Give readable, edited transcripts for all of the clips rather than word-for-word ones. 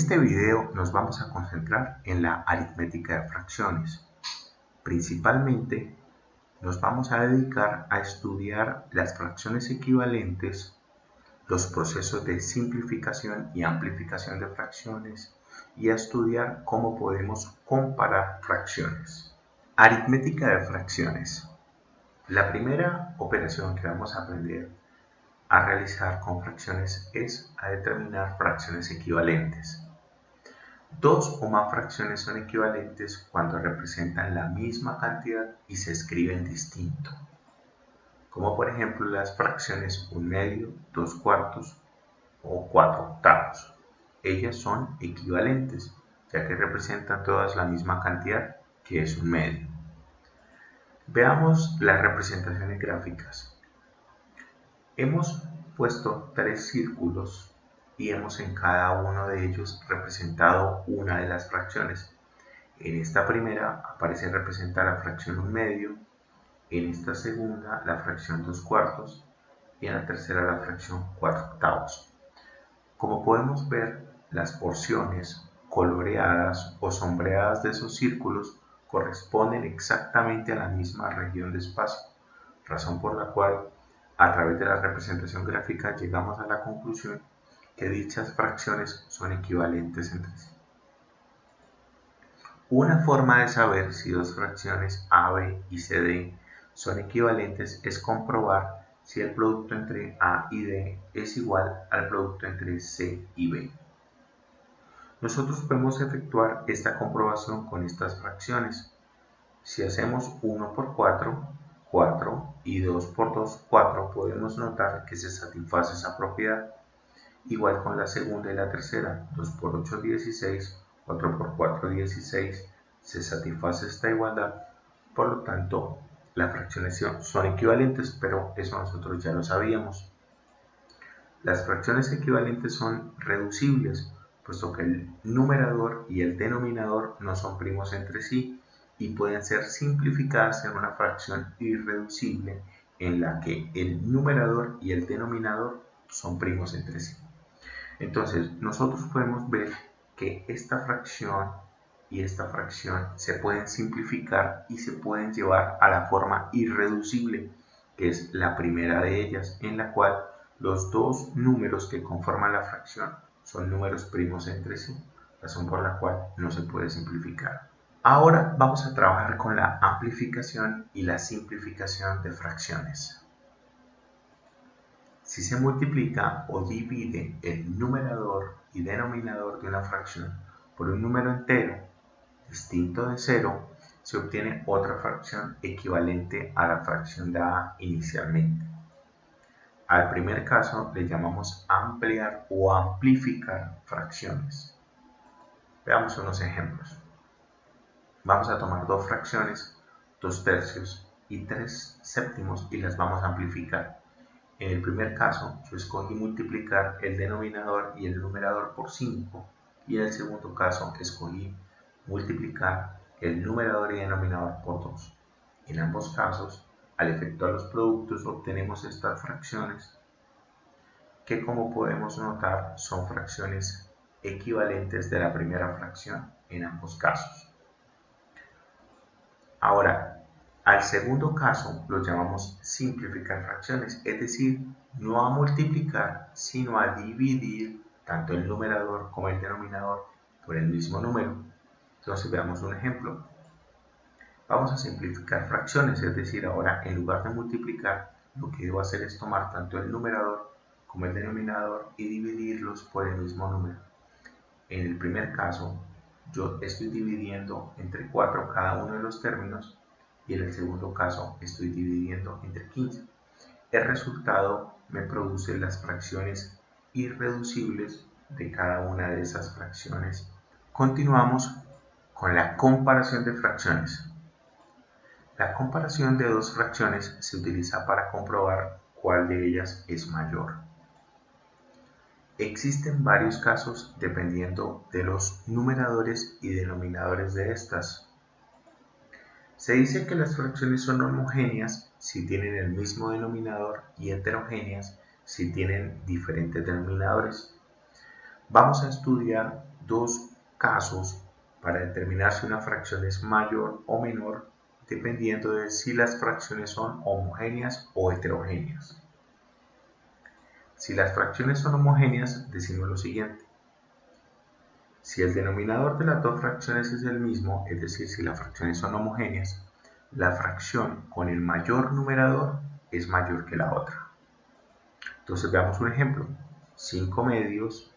este video nos vamos a concentrar en la aritmética de fracciones. Principalmente nos vamos a dedicar a estudiar las fracciones equivalentes, los procesos de simplificación y amplificación de fracciones y a estudiar cómo podemos comparar fracciones. Aritmética de fracciones. La primera operación que vamos a aprender a realizar con fracciones es a determinar fracciones equivalentes. Dos o más fracciones son equivalentes cuando representan la misma cantidad y se escriben distinto, como por ejemplo las fracciones 1/2, 2/4 o 4/8. Ellas son equivalentes, ya que representan todas la misma cantidad, que es 1/2. Veamos las representaciones gráficas. Hemos puesto 3 círculos y hemos en cada uno de ellos representado una de las fracciones. En esta primera aparece representada la fracción 1/2, en esta segunda la fracción 2/4 y en la tercera la fracción 4/8. Como podemos ver, las porciones coloreadas o sombreadas de esos círculos corresponden exactamente a la misma región de espacio, razón por la cual a través de la representación gráfica llegamos a la conclusión que dichas fracciones son equivalentes entre sí. Una forma de saber si dos fracciones AB y CD son equivalentes es comprobar si el producto entre A y D es igual al producto entre C y B. Nosotros podemos efectuar esta comprobación con estas fracciones. Si hacemos 1 por 4, 4 y 2 por 2, 4, podemos notar que se satisface esa propiedad. Igual con la segunda y la tercera, 2 por 8, 16, 4 por 4, 16, se satisface esta igualdad. Por lo tanto, las fracciones son equivalentes, pero eso nosotros ya lo sabíamos. Las fracciones equivalentes son reducibles, puesto que el numerador y el denominador no son primos entre sí y pueden ser simplificadas en una fracción irreducible en la que el numerador y el denominador son primos entre sí. Entonces, nosotros podemos ver que esta fracción y esta fracción se pueden simplificar y se pueden llevar a la forma irreducible, que es la primera de ellas, en la cual los dos números que conforman la fracción son números primos entre sí, razón por la cual no se puede simplificar. Ahora vamos a trabajar con la amplificación y la simplificación de fracciones. Si se multiplica o divide el numerador y denominador de una fracción por un número entero distinto de 0, se obtiene otra fracción equivalente a la fracción dada inicialmente. Al primer caso le llamamos ampliar o amplificar fracciones. Veamos unos ejemplos. Vamos a tomar dos fracciones, 2/3 y 3/7, y las vamos a amplificar. En el primer caso, yo escogí multiplicar el denominador y el numerador por 5, y en el segundo caso escogí multiplicar el numerador y denominador por 2. En ambos casos, al efectuar los productos obtenemos estas fracciones que, como podemos notar, son fracciones equivalentes de la primera fracción en ambos casos. Ahora, al segundo caso lo llamamos simplificar fracciones, es decir, no a multiplicar, sino a dividir tanto el numerador como el denominador por el mismo número. Entonces veamos un ejemplo. Vamos a simplificar fracciones, es decir, ahora en lugar de multiplicar, lo que debo hacer es tomar tanto el numerador como el denominador y dividirlos por el mismo número. En el primer caso, yo estoy dividiendo entre 4 cada uno de los términos, y en el segundo caso estoy dividiendo entre 15. El resultado me produce las fracciones irreducibles de cada una de esas fracciones. Continuamos con la comparación de fracciones. La comparación de dos fracciones se utiliza para comprobar cuál de ellas es mayor. Existen varios casos dependiendo de los numeradores y denominadores de estas. Se dice que las fracciones son homogéneas si tienen el mismo denominador y heterogéneas si tienen diferentes denominadores. Vamos a estudiar dos casos para determinar si una fracción es mayor o menor, dependiendo de si las fracciones son homogéneas o heterogéneas. Si las fracciones son homogéneas, decimos lo siguiente. Si el denominador de las dos fracciones es el mismo, es decir, si las fracciones son homogéneas, la fracción con el mayor numerador es mayor que la otra. Entonces veamos un ejemplo. 5 medios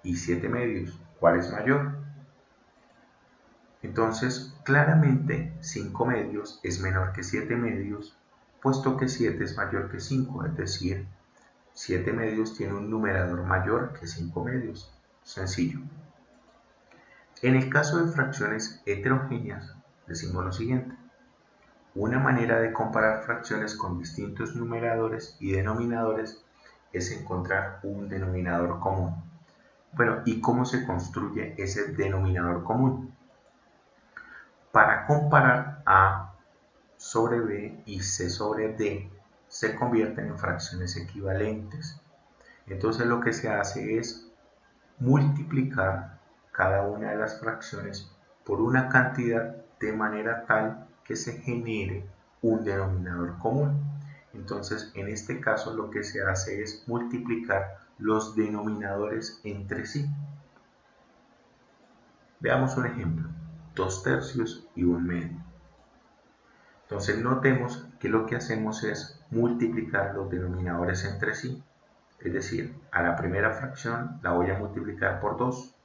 y 7 medios. ¿Cuál es mayor? Entonces, claramente 5 medios es menor que 7 medios, puesto que 7 es mayor que 5, es decir, 7 medios tiene un numerador mayor que 5 medios. Sencillo. En el caso de fracciones heterogéneas, decimos lo siguiente. Una manera de comparar fracciones con distintos numeradores y denominadores es encontrar un denominador común. Bueno, ¿y cómo se construye ese denominador común? Para comparar A sobre B y C sobre D se convierten en fracciones equivalentes. Entonces lo que se hace es multiplicar cada una de las fracciones por una cantidad de manera tal que se genere un denominador común. Entonces en este caso lo que se hace es multiplicar los denominadores entre sí. Veamos un ejemplo. 2 tercios y 1 medio. Entonces notemos que lo que hacemos es multiplicar los denominadores entre sí. Es decir, a la primera fracción la voy a multiplicar por 2.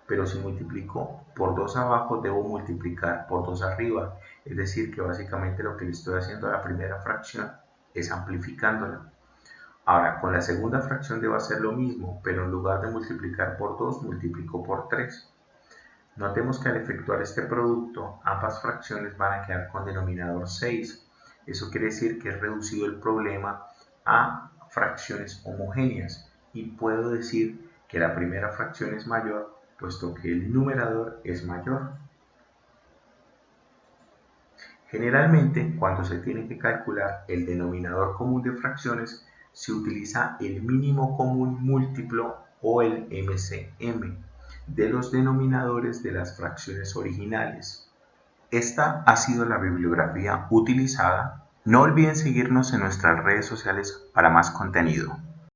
Pero si multiplico por 2 abajo, debo multiplicar por 2 arriba. Es decir, que básicamente lo que le estoy haciendo a la primera fracción es amplificándola. Ahora, con la segunda fracción debo hacer lo mismo, pero en lugar de multiplicar por 2, multiplico por 3. Notemos que al efectuar este producto, ambas fracciones van a quedar con denominador 6. Eso quiere decir que he reducido el problema a fracciones homogéneas y puedo decir que la primera fracción es mayor, puesto que el numerador es mayor. Generalmente, cuando se tiene que calcular el denominador común de fracciones, se utiliza el mínimo común múltiplo o el MCM de los denominadores de las fracciones originales. Esta ha sido la bibliografía utilizada. No olviden seguirnos en nuestras redes sociales para más contenido.